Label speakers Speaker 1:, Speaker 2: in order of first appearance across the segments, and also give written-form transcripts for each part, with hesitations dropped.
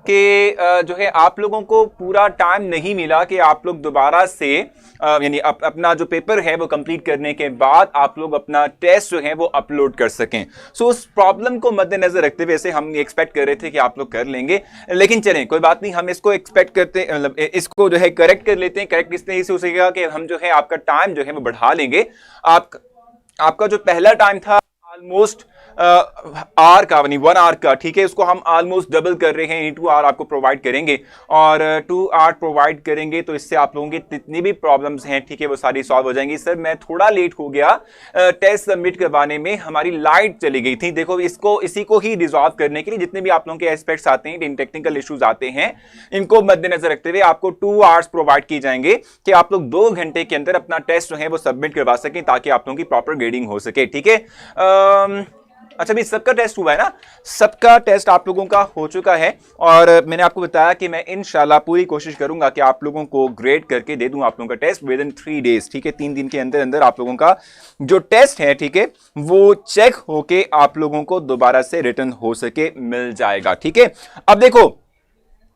Speaker 1: कि जो है आप लोगों को पूरा टाइम नहीं मिला कि आप लोग दोबारा से यानी अपना जो पेपर है वो कंप्लीट करने के बाद आप लोग अपना टेस्ट जो है वो अपलोड कर सकें। सो उस प्रॉब्लम को मद्देनजर रखते हुए ऐसे हम एक्सपेक्ट कर रहे थे कि आप लोग कर लेंगे, लेकिन चलें कोई बात नहीं, हम इसको एक्सपेक्ट करते मतलब इसको जो है करेक्ट कर लेते हैं। करेक्ट इस तरह से हो सकेगा कि हम जो है आपका टाइम जो है वो बढ़ा लेंगे। आपका जो पहला टाइम था ऑलमोस्ट आर का यानी 1 आवर का, ठीक है, उसको हम ऑलमोस्ट डबल कर रहे हैं, 2 आवर आपको प्रोवाइड करेंगे और 2 आवर प्रोवाइड करेंगे तो इससे आप लोगों की जितनी भी प्रॉब्लम्स हैं, ठीक है, वो सारी सॉल्व हो जाएंगी। सर मैं थोड़ा लेट हो गया टेस्ट सबमिट करवाने में, हमारी लाइट चली गई थी। देखो इसी को ही रिजॉल्व करने के लिए जितने भी आप लोगों के एस्पेक्ट्स आते हैं, इन टेक्निकल इश्यूज आते हैं, इनको मद्देनजर रखते हुए आपको 2 आवर्स प्रोवाइड की जाएंगे कि आप लोग 2 घंटे के अंदर अपना टेस्ट जो है वो सबमिट करवा सकें ताकि आप लोगों की प्रॉपर ग्रेडिंग हो सके, ठीक है। अच्छा भाई सबका टेस्ट हुआ है ना? सबका टेस्ट आप लोगों का हो चुका है और मैंने आपको बताया कि मैं इंशाल्लाह पूरी कोशिश करूंगा कि आप लोगों को ग्रेड करके दे दूं आप लोगों का टेस्ट विद इन 3 डेज, ठीक है। 3 दिन के अंदर अंदर आप लोगों का जो टेस्ट है, ठीक है, वो चेक होके आप लोगों को दोबारा से रिटर्न हो सके मिल जाएगा, ठीक है। अब देखो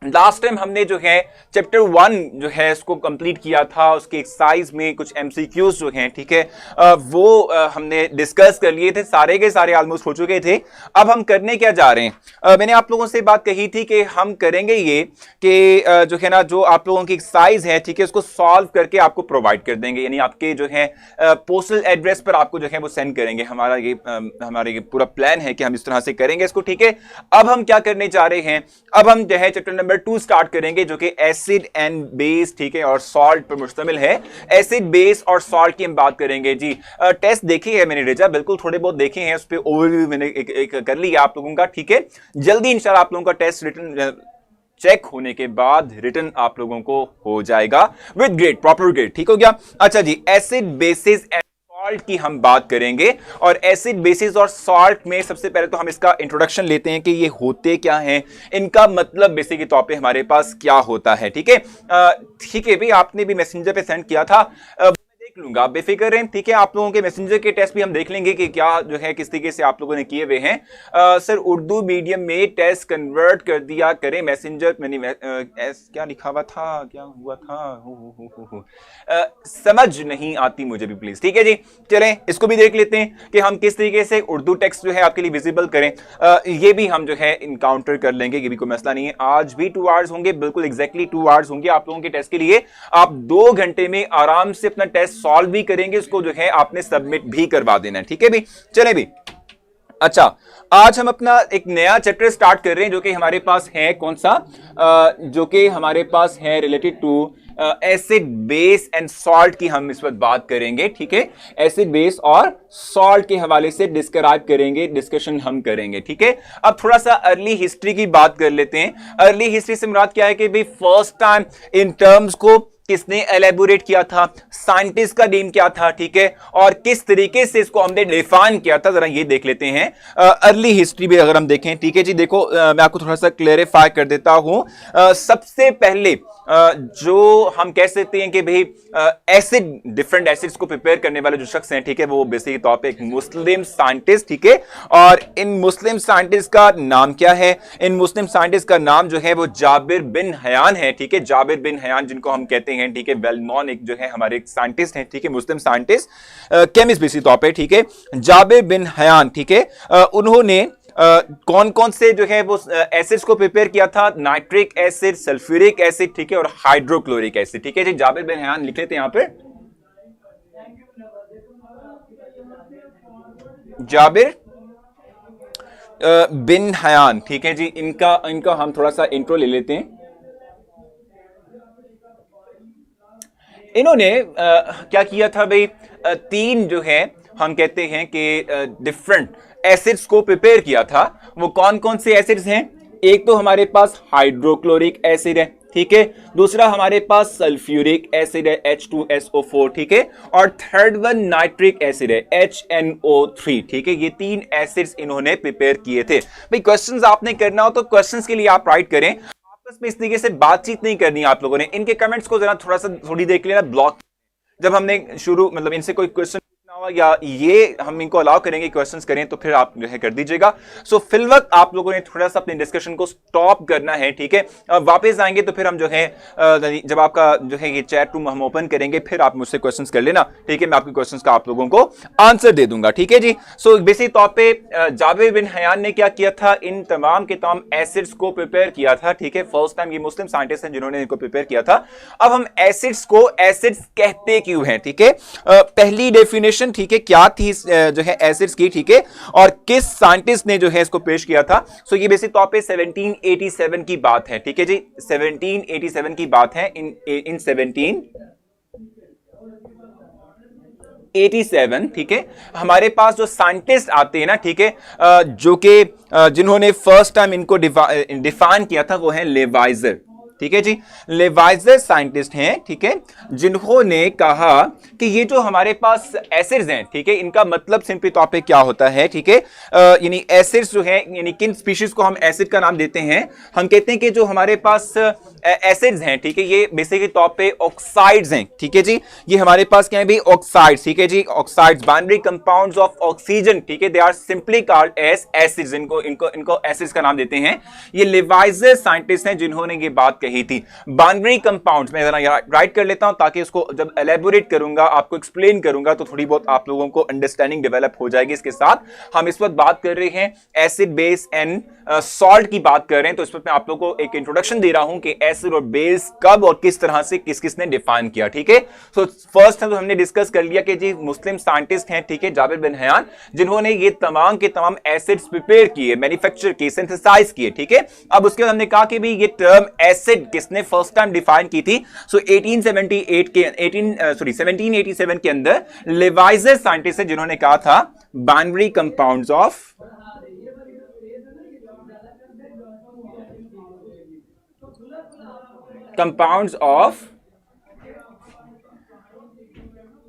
Speaker 1: लास्ट टाइम हमने जो है चैप्टर 1 जो है इसको कंप्लीट किया था, उसके एक्सरसाइज में कुछ एमसीक्यूज जो हैं, ठीक है, वो हमने डिस्कस कर लिए थे, सारे के सारे ऑलमोस्ट हो चुके थे। अब हम करने क्या जा रहे हैं, मैंने आप लोगों से बात कही थी कि हम करेंगे ये कि जो है ना जो आप लोगों की एक्सरसाइज है, ठीक है, उसको सॉल्व करके आपको प्रोवाइड कर देंगे, यानी आपके जो है पोस्टल एड्रेस पर आपको जो है वो सेंड करेंगे। हमारा ये पूरा प्लान है कि हम इस तरह से करेंगे इसको, ठीक है। अब हम क्या करने जा रहे हैं, अब हम जो है चैप्टर नंबर 2 स्टार्ट करेंगे जो कि एसिड एंड बेस, ठीक है, और सॉल्ट पर मुश्तमिल है। एसिड बेस और सॉल्ट की हम बात करेंगे जी। टेस्ट देखी है मैंने रेजा, बिल्कुल थोड़े बहुत देखे हैं, उस पर ओवरव्यू मैंने एक कर लिया आप लोगों का, ठीक है। जल्दी इंशाल्लाह आप लोगों का टेस्ट रिटर्न चेक होने के बाद रिटर्न आप लोगों को हो जाएगा विद ग्रेड, प्रॉपर ग्रेड, ठीक हो गया। अच्छा जी, एसिड बेसिस सॉल्ट की हम बात करेंगे और एसिड बेसिस और सॉल्ट में सबसे पहले तो हम इसका इंट्रोडक्शन लेते हैं कि ये होते क्या हैं, इनका मतलब बेसिक के तौर पे हमारे पास क्या होता है, ठीक है। ठीक है भाई, आपने भी मैसेंजर पे सेंड किया था, देख लूंगा, आप बेफिक्र रहें, ठीक है। आप लोगों के मैसेंजर के टेस्ट भी हम देख लेंगे कि क्या जो है किस तरीके से आप लोगों ने किए हुए हैं। सर उर्दू मीडियम में टेस्ट कन्वर्ट कर दिया करें, मैसेंजर मैंने क्या लिखा हुआ था, क्या हुआ था, समझ नहीं आती मुझे भी प्लीज, ठीक है जी। चलें इसको भी देख लेते हैं कि हम किस तरीके से उर्दू टेक्स्ट जो है आपके लिए विजिबल करें, ये भी हम जो है इनकाउंटर कर लेंगे, ये भी कोई मसला नहीं है। आज भी 2 आवर्स होंगे, बिल्कुल एग्जैक्टली 2 आवर्स होंगे आप लोगों के टेस्ट के लिए। आप 2 घंटे में आराम से अपना टेस्ट सॉल्व भी करेंगे, उसको जो है आपने सबमिट भी करवा देना है, ठीक है भी। चले भी, अच्छा आज हम अपना एक नया चैप्टर स्टार्ट कर रहे हैं जो कि हमारे पास है कौन सा, जो कि हमारे पास है related to acid base and salt की हम इस वक्त बात करेंगे, ठीक है। एसिड बेस और सॉल्ट के हवाले से डिस्क्राइब करेंगे, डिस्कशन हम करेंगे, ठीक है। अब थोड़ा सा अर्ली हिस्ट्री की बात कर लेते हैं। अर्ली हिस्ट्री से मुराद क्या है कि भाई फर्स्ट टाइम इन टर्म्स को किसने एलेबोरेट किया था, साइंटिस्ट का नेम क्या था, ठीक है, और किस तरीके से इसको हमने डिफाइन किया था, जरा ये देख लेते हैं। अर्ली हिस्ट्री भी अगर हम देखें, ठीक है जी। देखो मैं आपको थोड़ा सा क्लेरिफाई कर देता हूं। सबसे पहले जो हम कह सकते हैं कि भाई एसिड, डिफरेंट एसिड्स को प्रिपेयर करने वाले जो शख्स हैं, ठीक है, वो बेसिक तौर पे एक मुस्लिम साइंटिस्ट, ठीक है। और इन मुस्लिम साइंटिस्ट का नाम क्या है, इन मुस्लिम साइंटिस्ट का नाम जो है वो जाबिर बिन हयान है, ठीक है। जाबिर बिन हयान जिनको हम कहते हैं, ठीक है, वेल नॉन एक जो है हमारे साइंटिस्ट हैं, ठीक है, मुस्लिम साइंटिस्ट, केमिस्ट बेसिक तौर पे, ठीक है, जाबिर बिन हयान, ठीक है। उन्होंने कौन कौन से जो है वो एसिड्स को प्रिपेयर किया था, नाइट्रिक एसिड, सल्फ्यूरिक एसिड, ठीक है, और हाइड्रोक्लोरिक एसिड, ठीक है जी। जाबिर बिन हयान लिख लेते हैं यहां पे, जाबिर बिन हयान, ठीक है जी। इनका हम थोड़ा सा इंट्रो ले लेते हैं। इन्होंने क्या किया था भाई, 3 जो है हम कहते हैं कि डिफरेंट एसिड्स को प्रिपेयर किया था। वो कौन कौन से एसिड्स हैं, एक तो हमारे पास हाइड्रोक्लोरिक एसिड है, ठीक है, दूसरा हमारे पास सल्फ्यूरिक एसिड है H2SO4, ठीक है, और थर्ड वन नाइट्रिक एसिड है HNO3, ठीक है। ये 3 एसिड्स इन्होंने प्रिपेयर किए थे। भाई क्वेश्चंस आपने करना हो तो क्वेश्चंस के लिए आप राइट करें, आपस में इस तरीके से बातचीत नहीं करनी आप लोगों ने। इनके कमेंट्स को जरा थोड़ी देख लेना, ब्लॉक जब हमने शुरू मतलब इनसे कोई क्वेश्चन या ये हम इनको अलाउ करेंगे क्वेश्चंस करें तो फिर आप जो है कर दीजिएगा। सो फिल वक्त आप लोगों ने थोड़ा सा अपने डिस्कशन को स्टॉप करना है, ठीक है। वापस आएंगे तो फिर हम जो है जब आपका जो है ये चैट रूम हम ओपन करेंगे फिर आप मुझसे क्वेश्चंस कर लेना, ठीक है। मैं आपके क्वेश्चंस का आप लोगों को आंसर दे दूंगा, ठीक है जी। सो बेसिक तौर पे जाबिर बिन हयान ने क्या किया था, इन तमाम के तमाम एसिड्स को प्रिपेयर किया था, ठीक है। फर्स्ट टाइम ये मुस्लिम साइंटिस्ट हैं जिन्होंने इनको प्रिपेयर किया था। अब हम एसिड्स को एसिड्स कहते क्यों हैं, ठीक है। पहली डेफिनेशन, ठीक है, क्या थी जो है एसिड्स की, ठीक है, और किस साइंटिस्ट ने जो है इसको पेश किया था। सो ये बेसिक तौर पे 1787 की बात है, ठीक है जी। 1787 की बात है। इन 1787, ठीक है, हमारे पास जो साइंटिस्ट आते हैं ना, ठीक है, जो कि जिन्होंने फर्स्ट टाइम इनको डिफाइन किया था वो है लेवाइजर, ठीक है जी। लेवाइजर साइंटिस्ट हैं, ठीक है, जिन्होंने कहा कि ये जो हमारे पास एसिड्स हैं, ठीक है, इनका मतलब सिंपली तौर पे क्या होता है, ठीक है। यानी एसिड्स जो है, यानी किन स्पीशीज को हम एसिड का नाम देते हैं, हम कहते हैं कि जो हमारे पास एसिड्स हैं, ठीक है, ये बेसिकली तौर पे ऑक्साइड्स हैं, ठीक है जी। ये हमारे पास क्या है भी, ऑक्साइड्स, ठीक है जी। Oxides binary compounds of oxygen, ठीक है, they are simply called as acids. इनको एसिड्स का नाम देते हैं। ये लेवाइजर साइंटिस्ट हैं जिन्होंने ये बात कही थी। बाइनरी कंपाउंड्स मैं जरा राइट कर लेता हूं ताकि इसको जब एलेबोरेट करूंगा, आपको एक्सप्लेन करूंगा तो थोड़ी बहुत आप लोगों को अंडरस्टैंडिंग डेवलप हो जाएगी। इसके साथ हम इस वक्त बात कर रहे हैं एसिड बेस एंड सॉल्ट की बात कर रहे हैं। तो इस वक्त मैं आप लोगों को एक इंट्रोडक्शन दे रहा हूं कि एसिड और बेस कब और किस तरह से किस किसने डिफाइन किया, ठीक है। सो फर्स्ट तो हमने डिस्कस कर लिया कि जी मुस्लिम साइंटिस्ट हैं, ठीक है, जाबिर बिन हयान, जिन्होंने ये तमाम के तमाम एसिड्स प्रिपेयर किए, मैन्युफैक्चर किए, सिंथेसाइज किए, ठीक है। अब उसके बाद हमने कहा कि भाई ये टर्म एसिड किसने फर्स्ट टाइम डिफाइन की थी। सो 1787 के अंदर लेवाइजर साइंटिस्ट है जिन्होंने कहा था binary compounds of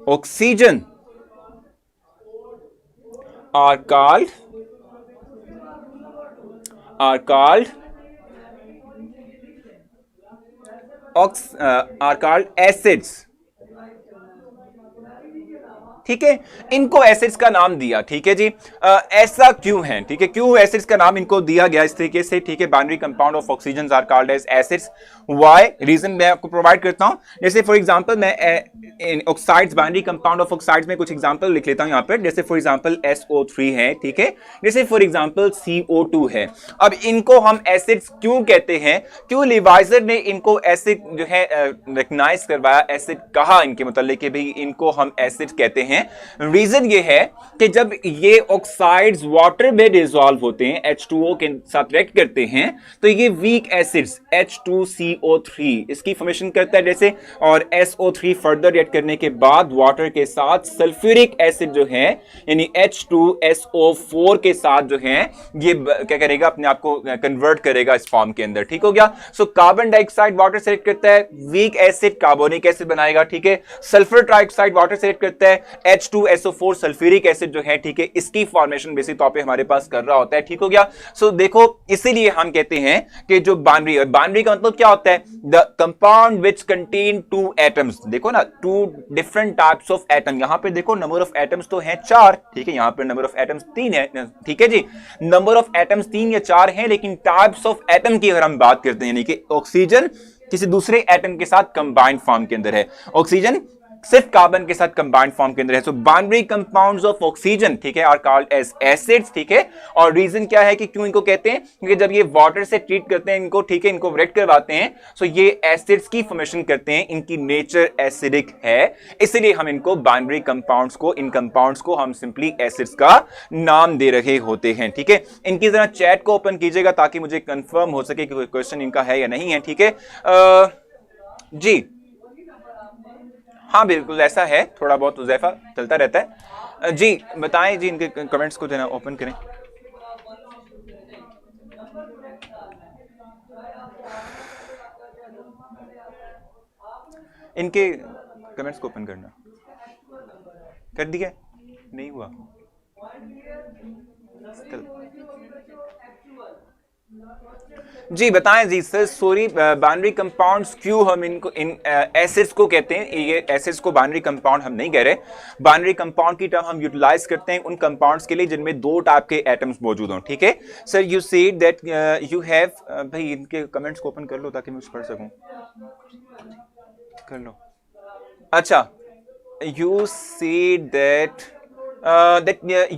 Speaker 1: oxygen are called acids, ठीक है। इनको एसिड्स का नाम दिया, ठीक है जी। ऐसा क्यों है, ठीक है, क्यों एसिड्स का नाम इनको दिया गया इस तरीके से, ठीक है। Binary compound of oxygen are called as acids. Why, reason मैं आपको प्रोवाइड करता हूं। जैसे फॉर एग्जांपल मैं oxides, binary compound of oxides में कुछ एग्जांपल लिख लेता हूं यहां पर। जैसे फॉर एग्जांपल SO3 है, ठीक है। जैसे फॉर एग्जांपल CO2 है। अब इनको हम एसिड्स क्यों कहते हैं, क्यों लिवाइजर ने इनको एसिड जो है रिकॉग्नाइज करवाया, एसिड कहा इनके मतलब कि भाई इनको हम एसिड कहते हैं। रीजन ये है कि जब ये ऑक्साइड्स वाटर में डिसॉल्व होते हैं, H2O के साथ रिएक्ट करते हैं, तो ये वीक एसिड्स H2CO3 इसकी फॉर्मेशन करता है जैसे, और SO3 फर्दर रिएक्ट करने के बाद वाटर के साथ सल्फ्यूरिक एसिड जो है यानी H2SO4 के साथ जो है ये क्या करेगा, अपने आप को कन्वर्ट करेगा इस फॉर्म के अंदर, ठीक हो गया। सो कार्बन डाइऑक्साइड वाटर से रिएक्ट करता है, वीक एसिड कार्बोनिक एसिड बनाएगा, ठीक है। सल्फर ट्राइऑक्साइड वाटर से रिएक्ट करता है, H2SO4 सल्फ्यूरिक एसिड जो है, ठीक है, इसकी फॉर्मेशन बेसिक तौर पे हमारे पास कर रहा होता है, ठीक हो गया। सो देखो इसीलिए हम कहते हैं कि जो बाइनरी का मतलब क्या होता है, the compound which contain two atoms. देखो ना, two different types of atom. यहां पे देखो नंबर ऑफ एटम्स तो हैं 4, ठीक है, यहां पे नंबर ऑफ एटम्स 3 है, ठीक है जी। नंबर ऑफ एटम्स 3 या 4 हैं, लेकिन टाइप्स ऑफ एटम की अगर हम बात करते हैं, यानी कि ऑक्सीजन किसी दूसरे एटम के साथ कंबाइंड फॉर्म के अंदर है, ऑक्सीजन सिर्फ कार्बन के साथ कंबाइंड फॉर्म के अंदर है। सो बाइनरी कंपाउंड्स ऑफ ऑक्सीजन, ठीक है, आर कॉल्ड एज एसिड्स, ठीक है। और रीजन क्या है कि क्यों इनको कहते हैं, क्योंकि जब ये वाटर से ट्रीट करते हैं इनको, ठीक है, इनको ब्रेक करवाते हैं, सो ये एसिड्स की फॉर्मेशन करते हैं, इनकी नेचर एसिडिक है, इसलिए हम इनको बाइनरी कंपाउंड्स को, इन कंपाउंड्स को हम सिंपली एसिड्स का नाम दे रहे होते हैं, ठीक है। इनकी जरा चैट को ओपन कीजिएगा ताकि मुझे कंफर्म हो सके कि कोई क्वेश्चन इनका है या नहीं है, ठीक है। जी हाँ बिल्कुल ऐसा है, थोड़ा बहुत उज़ैफा चलता रहता है। जी बताएं जी, इनके कमेंट्स को देना ओपन करें। इनके कमेंट्स को ओपन करना। कर दिया? नहीं हुआ? जी बताएं जी सर। सॉरी, बाइनरी कंपाउंड्स क्यों हम इनको इन एसिड्स को कहते हैं? ये एसिड्स को बाइनरी कंपाउंड हम नहीं कह रहे। बाइनरी कंपाउंड की टर्म हम यूटिलाइज करते हैं उन कंपाउंड्स के लिए जिनमें दो टाइप के एटम्स मौजूद हों। ठीक है sir, you said that you have, भाई इनके कमेंट्स को ओपन कर लो ताकि मैं उस पढ़ सकूं। कर लो। अच्छा, you said that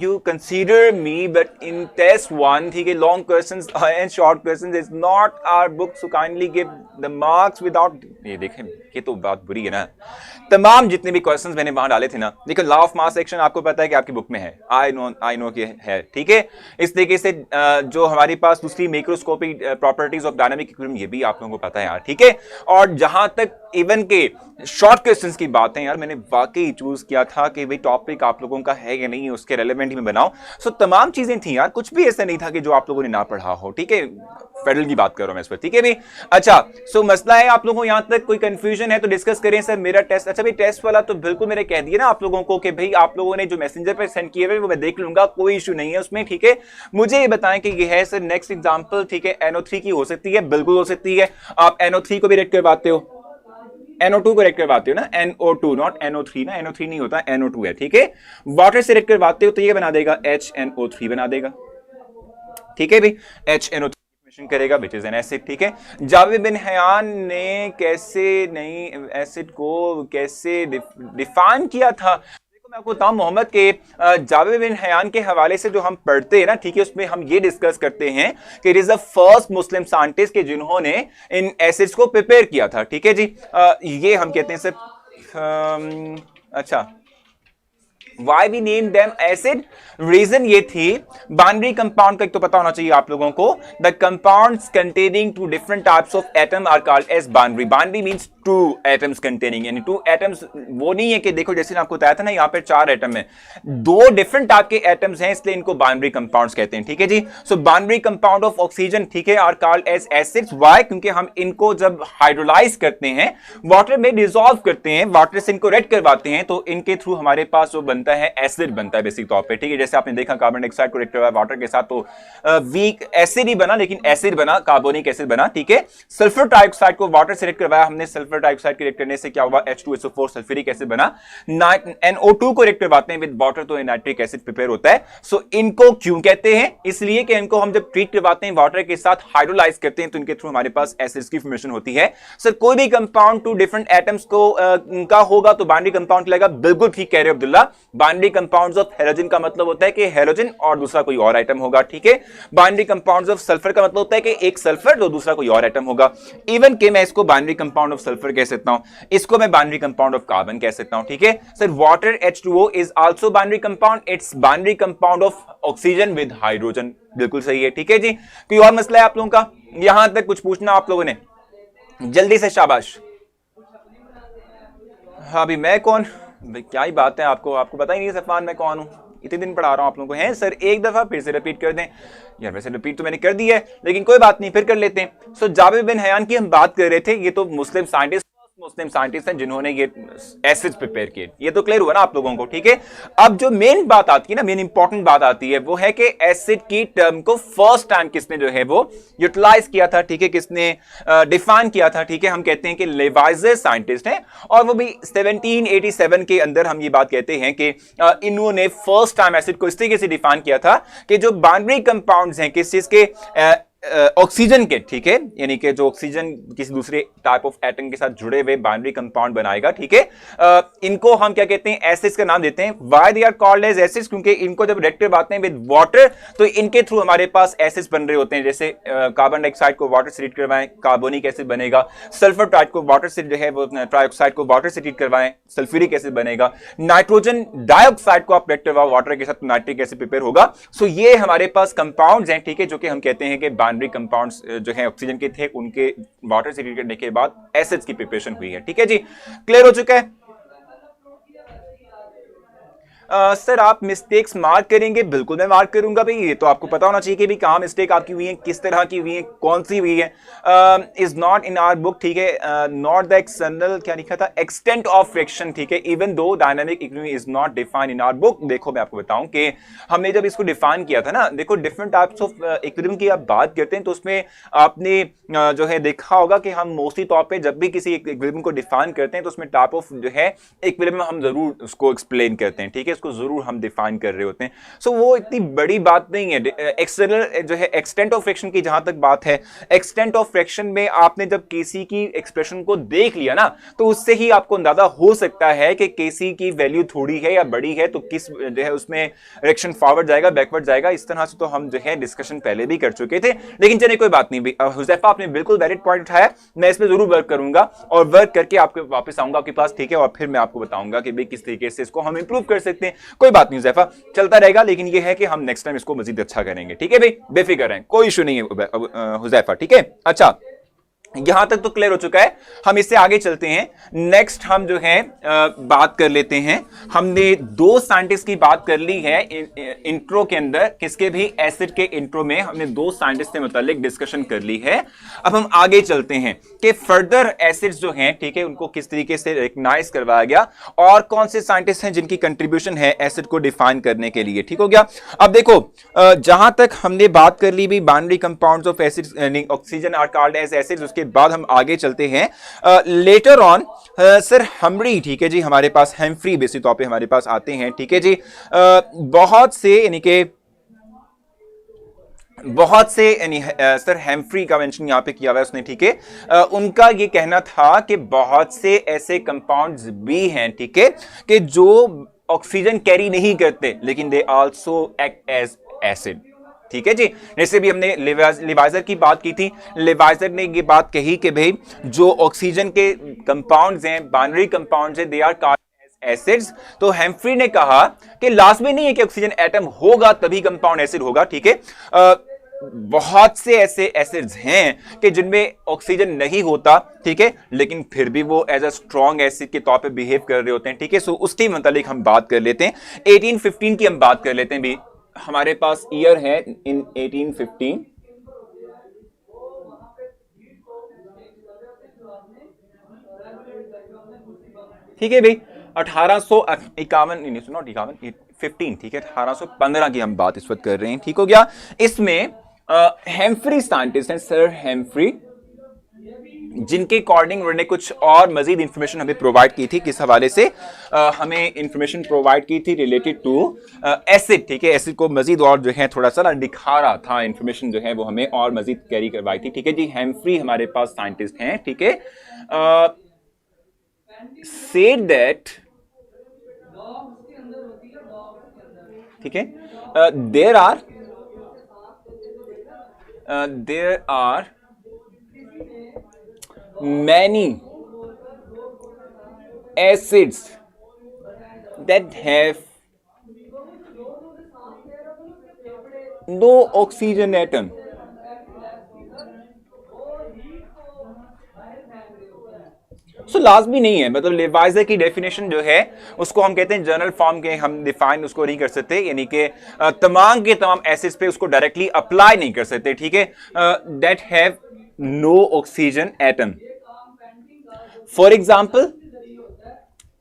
Speaker 1: you consider me, but in test one, ठीक है, long questions and short questions is not our book, so kindly give the marks without, ये देखें, ये तो बात बुरी है ना। तमाम जितने भी क्वेश्चंस मैंने वहां डाले थे ना, देखो लॉ ऑफ मास सेक्शन आपको पता है कि आपकी बुक में है, आई नो कि है। ठीक है, इस तरीके से जो हमारे पास दूसरी microscopic properties of dynamic equilibrium, ये भी आप लोगों को पता है यार। ठीक है, और जहां तक इवन के शॉर्ट क्वेश्चंस की बात है यार, मैंने वाकई चूज किया था कि भाई टॉपिक आप लोगों का है कि नहीं, उसके रेलेवेंट ही मैं बनाऊं। सो तमाम चीजें थी यार, कुछ भी ऐसा नहीं था कि जो आप लोगों ने ना पढ़ा हो। ठीक है, फेडरल की बात कर रहा हूं मैं इस पर। ठीक है भी। अच्छा, सो मसला है आप लोगों को यहां तक कोई कंफ्यूजन है तो डिस्कस करें सर। मेरा टेस्ट, अच्छा भाई टेस्ट वाला तो बिल्कुल मैंने कह दिया ना आप लोगों को कि भाई आप लोगों ने जो मैसेंजर पे सेंड किए हुए वो मैं देख लूंगा, कोई इशू नहीं है उसमें। ठीक है, मुझे ये बताएं कि ये है सर नेक्स्ट एग्जांपल। ठीक है, NO3 की हो सकती है, बिल्कुल हो सकती है। आप NO3 को भी रेड करवाते हो, NO2 को रेड करवाते हो ना, NO2 नॉट NO3 ना, NO3 नहीं होता, NO2 है। ठीक है, वाटर से रेड करवाते हो तो ये बना देगा HNO3 बना देगा। ठीक है भाई, HNO3 करेगा विच इज एन एसिड। ठीक है, जावेद बिन हयान ने कैसे नहीं एसिड को कैसे डिफाइन किया था? देखो मैं आपको बताऊं, मोहम्मद के जावेद बिन हयान के हवाले से जो हम पढ़ते हैं ना, ठीक है, उसमें हम ये डिस्कस करते हैं कि it is the first Muslim scientist के जिन्होंने इन एसिड्स को प्रिपेयर किया था। ठीक है जी, ये हम कहते हैं सर। अच्छा, Why we name them acid? Reason ये थी, बाइनरी कंपाउंड का एक तो पता होना चाहिए आप लोगों को, the compounds containing two different types of atom are called as binary. Binary means two atoms containing, यानी टू एटम्स, वो नहीं है कि देखो जैसे आपको बताया था ना यहाँ पे चार एटम है, दो डिफरेंट टाइप के एटम्स हैं, इसलिए इनको बाइनरी कंपाउंड्स कहते हैं। ठीक है जी, so binary compound of oxygen, ठीक है, are called as acids. Why? क्योंकि हम इनको जब हाइड्रोलाइज करते हैं, वाटर में डिसॉल्व करते हैं, वाटर से इनको रेड करवाते हैं, तो इनके थ्रू हमारे पास जो बनता है एसिड बनता है बेसिक तौर पे। ठीक है, जैसे आपने देखा कार्बन डाइऑक्साइड को रेड करवाया वाटर के साथ तो वीक एसिड ही बना, लेकिन एसिड बना, कार्बोनिक एसिड बना। ठीक है, सल्फर डाइऑक्साइड को वाटर से रेड करवाया हमने, सल्फर डाइऑक्साइड के रेड करने से क्या हुआ, H2SO4 सल्फ्यूरिक एसिड बना। NO2 को रेड करवाते हैं विद वाटर तो नाइट्रिक एसिड प्रिपेयर होता है। सो इनको क्यों कहते हैं? इसलिए कि इनको हम जब ट्रीट करवाते हैं वाटर के साथ, हाइड्रोलाइज करते हैं, तो इनके थ्रू हमारे पास एसिड्स की फॉर्मेशन होती है। सर कोई भी कंपाउंड टू डिफरेंट एटम्स को का होगा तो बाइनरी कंपाउंड लगेगा। बिल्कुल ठीक कह रहे हो Abdullah, binary compounds of halogen का मतलब होता है कि हेलोजन और दूसरा कोई और आइटम होगा। ठीक है, बाइनरी कंपाउंड्स ऑफ सल्फर का मतलब होता है कि एक सल्फर तो दूसरा कोई और आइटम होगा। इवन के मैं इसको बाइनरी कंपाउंड ऑफ सल्फर कह सकता हूं, इसको मैं बाइनरी कंपाउंड ऑफ कार्बन कह सकता हूं। ठीक है sir, water H2O is also binary compound, it's binary compound of oxygen with hydrogen. बिल्कुल सही है। ठीक है जी, कोई और मसला है आप लोगों का? यहां तक कुछ पूछना आप लोगों ने? जल्दी से शाबाश। हाँ भी मैं कौन भाई, क्या ही बात है, आपको पता ही नहीं है सफान मैं कौन हूं? इतने दिन पढ़ा रहा हूं आप लोगों को। हैं सर एक दफा फिर से रिपीट कर दें यार, वैसे रिपीट तो मैंने कर दी है लेकिन कोई बात नहीं, फिर कर लेते हैं। सो जावेद बिन हयान की हम बात कर रहे थे, ये तो मुस्लिम साइंटिस्ट हैं जिन्होंने ये एसिड्स प्रिपेयर किए, ये तो क्लियर हुआ ना आप लोगों को। ठीक है, अब जो मेन बात आती है ना, मेन इंपॉर्टेंट बात आती है, वो है कि एसिड की टर्म को फर्स्ट टाइम किसने जो है वो यूटिलाइज किया था? ठीक है, किसने डिफाइन किया था? ठीक है, हम कहते हैं कि लेवाइजर साइंटिस्ट हैं, और वो भी 1787 के अंदर हम ये बात कहते हैं कि इन्होंने फर्स्ट टाइम एसिड को इस तरीके से डिफाइन किया था कि जो बाइनरी कंपाउंड्स हैं किस चीज के, ऑक्सीजन के, ठीक है, यानी कि जो ऑक्सीजन किसी दूसरे टाइप ऑफ एटम के साथ जुड़े हुए बाइनरी कंपाउंड बनाएगा। ठीक है, इनको हम क्या कहते हैं? एसिड्स का नाम देते हैं। Why they are called as acids? क्योंकि इनको जब रिएक्ट करवाते हैं विद वाटर तो इनके थ्रू हमारे पास एसिड्स बन रहे होते हैं। जैसे कार्बन डाइऑक्साइड को वाटर से ट्रीट करवाएं, कार्बोनिक एसिड बनेगा। सल्फर ट्राइड को वाटर से जो है वो ट्राइऑक्साइड को वाटर से ट्रीट करवाएं, सल्फ्यूरिक एसिड बनेगा। नाइट्रोजन डाइऑक्साइड को आप रिएक्ट करवाओ वाटर के साथ, नाइट्रिक एसिड प्रिपेयर होगा। सो ये हमारे पास कंपाउंड्स हैं, ठीक है, जो कि हम कहते हैं कि बाइनरी कंपाउंड्स जो है ऑक्सीजन के थे, उनके वाटर से ट्रीट करने के बाद एसिड्स की प्रिपरेशन हुई है। ठीक है जी, क्लियर हो चुका है? सर आप मिस्टेक्स मार्क करेंगे? बिल्कुल मैं मार्क करूंगा भाई, ये तो आपको पता होना चाहिए कि भी कहाँ मिस्टेक आपकी हुई है, किस तरह की हुई है, कौन सी हुई है। Is not in our book, ठीक है, नॉट द एक्सटर्नल, क्या लिखा था, एक्सटेंट ऑफ फ्रिक्शन, ठीक है, even though dynamic equilibrium is not defined in our book. देखो मैं आपको बताऊं कि हमने जब इसको डिफाइन किया था ना, देखो डिफरेंट टाइप्स ऑफ इक्विलिब्रियम की आप बात करते हैं तो उसमें आपने जो है देखा होगा कि हम मोस्टली तौर पे जब भी किसी इक्विलिब्रियम को डिफाइन करते हैं तो उसमें टाइप ऑफ जो है इक्विलिब्रियम हम जरूर उसको एक्सप्लेन करते हैं, ठीक है, इसको जरूर हम डिफाइन कर रहे होते हैं। सो वो इतनी बड़ी बात नहीं है। एक्सटर्नल जो है एक्सटेंट ऑफ फ्रिक्शन की जहां तक बात है, एक्सटेंट ऑफ फ्रिक्शन में आपने जब केसी की एक्सप्रेशन को देख लिया ना तो उससे ही आपको अंदाजा हो सकता है कि केसी की वैल्यू थोड़ी है या बड़ी है, तो किस जो है उसमें रिएक्शन फॉरवर्ड जाएगा बैकवर्ड जाएगा, इस तरह से तो हम जो है डिस्कशन पहले भी कर चुके थे। लेकिन चलिए कोई बात नहीं, हुज़ैफा आपने बिल्कुल वैलिड पॉइंट उठाया, मैं इस पे जरूर वर्क करूंगा और वर्क करके आपके वापस आऊंगा आपके पास, ठीक है, और फिर मैं आपको बताऊंगा कि भाई किस तरीके से इसको हम इंप्रूव कर सकते हैं। कोई बात नहीं हुज़ैफा, चलता रहेगा, लेकिन ये है कि हम नेक्स्ट टाइम इसको मजीद अच्छा करेंगे, ठीक है भाई, बेफिक्र रहें, कोई इशू नहीं है हुज़ैफा, ठीक है। अच्छा, यहां तक तो क्लियर हो चुका है, हम इससे आगे चलते हैं। नेक्स्ट हम जो है बात कर लेते हैं, हमने दो साइंटिस्ट की बात कर ली है इंट्रो के अंदर, किसके भी, एसिड के इंट्रो में हमने दो साइंटिस्ट से मुतालिक डिस्कशन कर ली है। अब हम आगे चलते हैं कि फर्दर एसिड्स जो हैं, ठीक है, उनको किस तरीके से रिकग्नाइज करवाया गया और कौन से साइंटिस्ट हैं जिनकी कंट्रीब्यूशन है एसिड को डिफाइन करने के लिए, ठीक हो गया। अब देखो जहां तक हमने बात कर ली भी binary compounds of acids, oxygen are called as acids, उसके बाद हम आगे चलते हैं लेटर ऑन सर हमरी, ठीक है जी, हमारे पास हेम्फ्री बेसिक तौर पे हमारे पास आते हैं, ठीक है जी, बहुत से यानी कि बहुत से यानी सर हेम्फ्री का मेंशन यहां पे किया हुआ है उसने, ठीक है, उनका ये कहना था कि बहुत से ऐसे कंपाउंड्स भी हैं, ठीक है, कि जो ऑक्सीजन कैरी नहीं करते लेकिन they also act as acid, ठीक है जी। जैसे भी हमने लिवाइजर की बात की थी, लिवाइजर ने ये बात कही कि भाई जो ऑक्सीजन के कंपाउंड्स हैं, बाइनरी कंपाउंड्स हैं, they are called as acids. तो हेम्फ्री ने कहा कि लाजमी नहीं है कि ऑक्सीजन एटम होगा तभी कंपाउंड एसिड होगा, ठीक है, बहुत से ऐसे एसिड्स हैं कि जिनमें ऑक्सीजन नहीं होता, ठीक है, लेकिन फिर भी वो एज अ स्ट्रॉन्ग एसिड के तौर पे बिहेव कर रहे होते हैं, ठीक है। सो उसके मुतालिक हम बात कर लेते हैं, 1815 की हम बात कर लेते हैं भी, हमारे पास ईयर है इन 1815, ठीक है भाई, 1851 नॉट 15, ठीक है, 1815 की हम बात इस वक्त कर रहे हैं, ठीक हो गया। इसमें हेम्फ्री साइंटिस्ट हैं, सर हेम्फ्री, जिनके अकॉर्डिंग उन्होंने कुछ और मजीद इंफॉर्मेशन हमें प्रोवाइड की थी, किस हवाले से हमें इंफॉर्मेशन प्रोवाइड की थी रिलेटेड टू एसिड, ठीक है, एसिड को मजीद और जो है थोड़ा सा ना दिखा रहा था, इंफॉर्मेशन जो है वो हमें और मजीद कैरी करवाई थी, ठीक है जी। हेम्फ्री हमारे पास साइंटिस्ट हैं, ठीक है, सेड दैट, ठीक है, there are many acids that have no oxygen atom. So लाजमी नहीं है, मतलब लिवाइजर की डेफिनेशन जो है उसको हम कहते हैं जनरल फॉर्म के, हम डिफाइन उसको नहीं कर सकते, यानी कि तमाम के तमाम एसिड्स पे उसको डायरेक्टली अप्लाई नहीं कर सकते, ठीक है, that have no oxygen atom. For example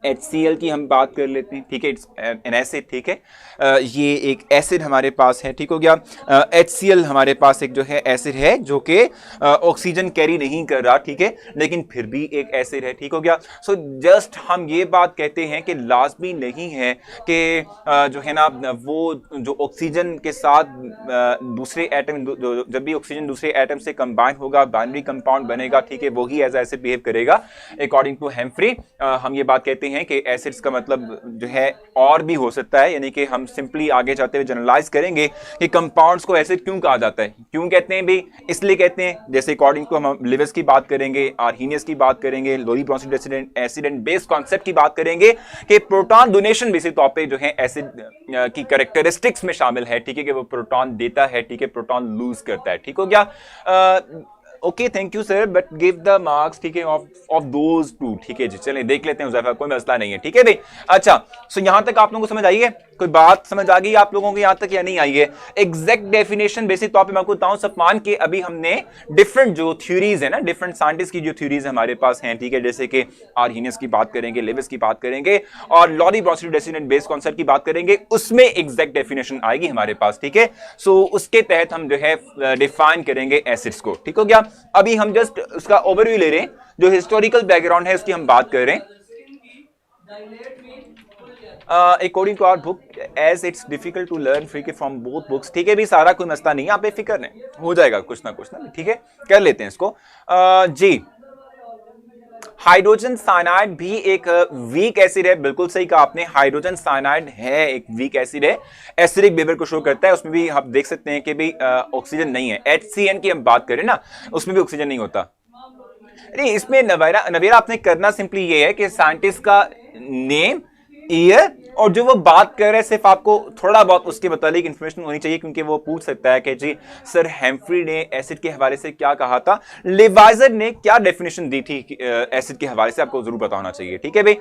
Speaker 1: HCl की हम बात कर लेते हैं, ठीक है, इट्स एन एसिड, ठीक है, ये एक एसिड हमारे पास है, ठीक हो गया। HCl हमारे पास एक जो है एसिड है जो कि ऑक्सीजन कैरी नहीं कर रहा, ठीक है, लेकिन फिर भी एक एसिड है, ठीक हो गया। सो जस्ट हम ये बात कहते हैं कि लाजमी नहीं है कि जो है ना वो जो ऑक्सीजन के साथ दूसरे एटम, जब भी ऑक्सीजन दूसरे एटम से कंबाइन होगा बाइनरी कंपाउंड बनेगा, ठीक है, वही एज एसिड बिहेव करेगा अकॉर्डिंग टू हेम्फ्री। हम ये बात कहते हैं कि एसिड्स का मतलब जो है और भी हो सकता है, यानी कि हम सिंपली आगे जाते हुए जनरलाइज करेंगे कि कंपाउंड्स को एसिड क्यों कहा जाता है, क्यों कहते हैं भी, इसलिए कहते हैं जैसे अकॉर्डिंग टू हम लिविस की बात करेंगे, आर्हीनियस की बात करेंगे, लोरी Bronsted acid and base concept की बात करेंगे कि प्रोटॉन डोनेशन बेसिक तौर पे जो है एसिड की कैरेक्टरिस्टिक्स में शामिल है, ठीक है, कि वो प्रोटॉन देता है, ठीक है, प्रोटॉन लूज करता है, ठीक हो गया। Okay thank you sir, but give the marks, ठीक है, ऑफ दोज टू, ठीक है जी, चलिए देख लेते हैं हुज़ैफा, कोई मसला नहीं है, ठीक है भाई। अच्छा, सो यहां तक आप लोगों को समझ आई है, कोई बात समझ आ गई आप लोगों को यहां तक या नहीं आई है? एग्जैक्ट डेफिनेशन बेसिक तौर पे मैं आपको बताऊं सफमान के, अभी हमने डिफरेंट जो थ्योरीज है ना, डिफरेंट साइंटिस्ट की जो थ्योरीज हमारे पास हैं, ठीक है, जैसे कि आर्हीनियस की बात करेंगे, लेविस की बात करेंगे और लॉरी ब्रॉन्स्टी डेसिडेंट बेस कॉन्सेप्ट की बात करेंगे, उसमें एग्जैक्ट डेफिनेशन आएगी हमारे पास, ठीक है। सो उसके तहत हम जो है डिफाइन करेंगे एसिड्स को, ठीक हो गया। अभी हम जस्ट उसका ओवरव्यू ले रहे हैं, जो हिस्टोरिकल बैकग्राउंड है उसकी हम बात कर रहे हैं। According to our book as it's difficult to learn free के फ्रॉम बोथ बुक्स, ठीक है भी, सारा कोई मसला नहीं है, आप बेफिक्र नहीं, हो जाएगा कुछ ना, ठीक है, कर लेते हैं इसको। जी, हाइड्रोजन साइनाइड भी एक वीक एसिड है, बिल्कुल सही कहा आपने, हाइड्रोजन साइनाइड है एक वीक एसिड है, एसिडिक बिहेवियर को शो करता है, उसमें भी आप देख सकते हैं कि भाई ऑक्सीजन नहीं है। HCN की हम बात करें ना, उसमें भी ऑक्सीजन नहीं होता। अरे इसमें नवेरा आपने करना सिंपली ये है कि साइंटिस्ट का नेम, ईयर और जो वो बात कर रहे हैं, सिर्फ आपको थोड़ा बहुत उसके मुतालिक इंफॉर्मेशन होनी चाहिए, क्योंकि वो पूछ सकता है कि जी सर हेम्फ्री ने एसिड के हवाले से क्या कहा था, लेवाइजर ने क्या डेफिनेशन दी थी एसिड के हवाले से, आपको जरूर पता होना चाहिए, ठीक है भाई।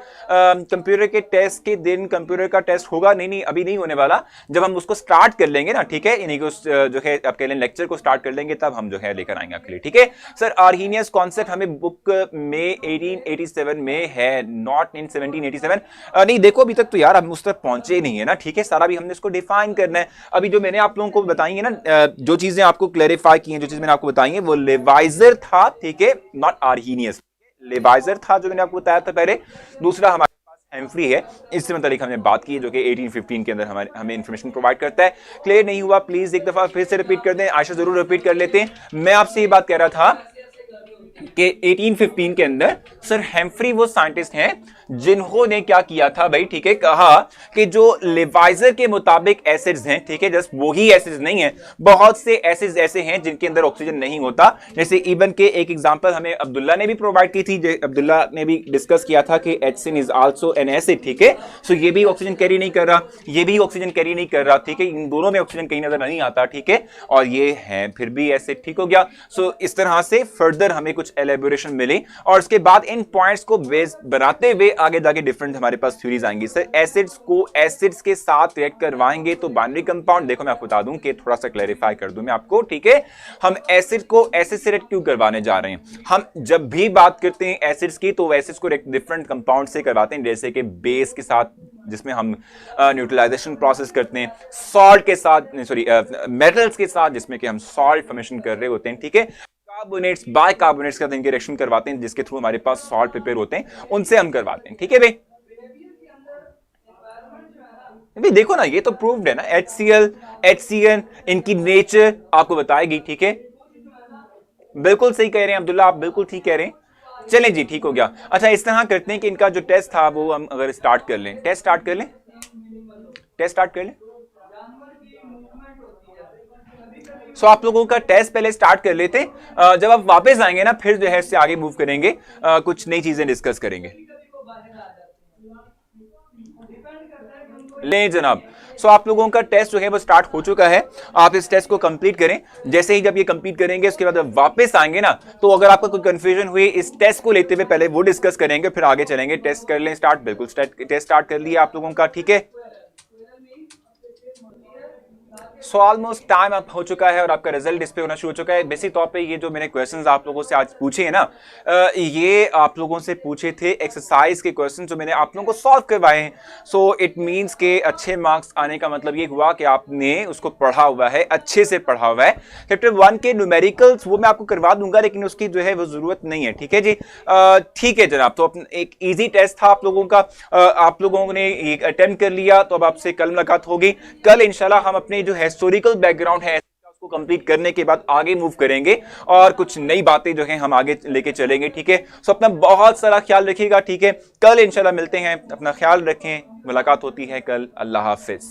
Speaker 1: कंप्यूटर के टेस्ट के दिन कंप्यूटर का टेस्ट होगा, नहीं अभी नहीं होने वाला, जब हम उसको स्टार्ट कर लेंगे ना, ठीक है, यानी कि उस जो है आपके लिए लेक्चर को स्टार्ट कर लेंगे, तब हम जो है लेकर आएंगे आपके लिए, ठीक है सर। आर्हीनियस कॉन्सेप्ट हमें बुक में 1887 में है, नॉट इन 1787। नहीं देखो अभी तक तो यार हम उस तक पहुंचे नहीं है ना, ठीक है, सारा भी हमने इसको डिफाइन करना है। अभी जो मैंने आप लोगों को बताई है ना, जो चीजें आपको क्लैरिफाई की हैं, जो चीज मैंने आपको बताई है, वो लेवाइजर था, ठीक है, नॉट आर्हीनियस, लेवाइजर था जो मैंने आपको बताया था पहले। दूसरा हमारे पास हेम्फ्री है, इससे मतलब हमने बात की, जो कि 1815 के अंदर हमें इंफॉर्मेशन प्रोवाइड करता है। क्लियर नहीं हुआ प्लीज एक दफा फिर से रिपीट कर दें, आयशा जरूर रिपीट कर लेते हैं। मैं आपसे ये बात कह रहा था कि 1815 के अंदर सर हेम्फ्री वो साइंटिस्ट हैं जिन्होंने क्या किया था भाई, ठीक है, कहा कि जो लेवाइजर के मुताबिक एसिड्स हैं, ठीक है, जस्ट वही एसिड्स नहीं है, बहुत से एसिड्स ऐसे हैं जिनके अंदर ऑक्सीजन नहीं होता। जैसे इवन के एक एग्जांपल हमें अब्दुल्ला ने भी प्रोवाइड की थी, अब्दुल्ला ने भी डिस्कस किया था कि HCN is also an acid, ठीक है। सो ये भी ऑक्सीजन कैरी नहीं कर रहा, ये भी ऑक्सीजन कैरी नहीं कर रहा, ठीक है, इन दोनों में ऑक्सीजन कहीं नजर नहीं आता, ठीक है, और ये है फिर भी एसिड, ठीक हो गया। सो इस तरह से फर्दर हमें कुछ एलेबोरेशन मिली और उसके बाद इन पॉइंट्स को बेस बनाते हुए आगे जाके डिफरेंट हमारे पास थ्योरीज आएंगी। सर एसिड्स को एसिड्स के साथ रिएक्ट करवाएंगे तो बाइनरी कंपाउंड, देखो मैं आपको बता दूं कि थोड़ा सा क्लैरिफाई कर दूं मैं आपको, ठीक है, हम एसिड को एसिड से रिएक्ट क्यों करवाने जा रहे हैं? हम जब भी बात करते हैं एसिड्स की तो एसिड्स को डिफरेंट कंपाउंड से करवाते हैं, जैसे कि बेस के साथ जिसमें हम न्यूट्रलाइजेशन प्रोसेस करते हैं, सॉल्ट के साथ, सॉरी मेटल्स के साथ जिसमें कि हम सॉल्ट फॉर्मेशन कर रहे होते हैं, ठीक है, कार्बोनेट्स बाइकार्बोनेट्स का इनके रिएक्शन करवाते हैं जिसके थ्रू हमारे पास सॉल्ट प्रिपेयर होते हैं, उनसे हम करवाते हैं, ठीक है भाई। देखो ना ये तो प्रूव्ड है ना, HCl HCN इनकी नेचर आपको बताएगी, ठीक है, बिल्कुल सही कह रहे हैं अब्दुल्ला, आप बिल्कुल ठीक कह रहे हैं। चलें जी ठीक हो गया। अच्छा इस तरह करते हैं कि इनका जो टेस्ट था वो हम अगर स्टार्ट कर लें, टेस्ट स्टार्ट कर लें। सो आप लोगों का टेस्ट पहले स्टार्ट कर लेते हैं, जब आप वापस आएंगे ना फिर जो है इससे आगे मूव करेंगे, कुछ नई चीजें डिस्कस करेंगे। ले जनाब, सो आप लोगों का टेस्ट जो है वो स्टार्ट हो चुका है, आप इस टेस्ट को कंप्लीट करें। जैसे ही जब ये कंप्लीट करेंगे उसके बाद जब वापस आएंगे ना, तो अगर आपका कोई कंफ्यूजन हुई इस टेस्ट को लेते हुए पहले वो डिस्कस करेंगे, फिर आगे चलेंगे। टेस्ट कर लें स्टार्ट, बिल्कुल टेस्ट स्टार्ट कर लिया आप लोगों का, ठीक है। सो ऑलमोस्ट टाइम अब हो चुका है और आपका रिजल्ट डिस्प्ले होना शुरू हो चुका है। बेसिक तौर पे ये जो मैंने क्वेश्चंस आप लोगों से आज पूछे हैं ना, ये आप लोगों से पूछे थे एक्सरसाइज के क्वेश्चन जो मैंने आप लोगों को सॉल्व करवाए हैं। सो इट मींस के अच्छे मार्क्स आने का मतलब ये हुआ कि आपने उसको पढ़ा हुआ है, अच्छे से पढ़ा हुआ है। चैप्टर 1 के न्यूमेरिकल्स वो मैं आपको करवा दूंगा, लेकिन उसकी जो है वो जरूरत नहीं है, ठीक है जी। ठीक है जनाब, तो एक ईजी टेस्ट था आप लोगों का, आप लोगों ने एक अटेम्प्ट कर लिया, तो अब आपसे कल मुलाकात होगी। कल इंशाल्लाह हम अपने जो हिस्टोरिकल बैकग्राउंड है उसको कंप्लीट करने के बाद आगे मूव करेंगे और कुछ नई बातें जो हैं हम आगे लेके चलेंगे, ठीक है। सो अपना बहुत सारा ख्याल रखिएगा, ठीक है। कल इंशाल्लाह मिलते हैं, अपना ख्याल रखें, मुलाकात होती है कल। अल्लाह हाफिज।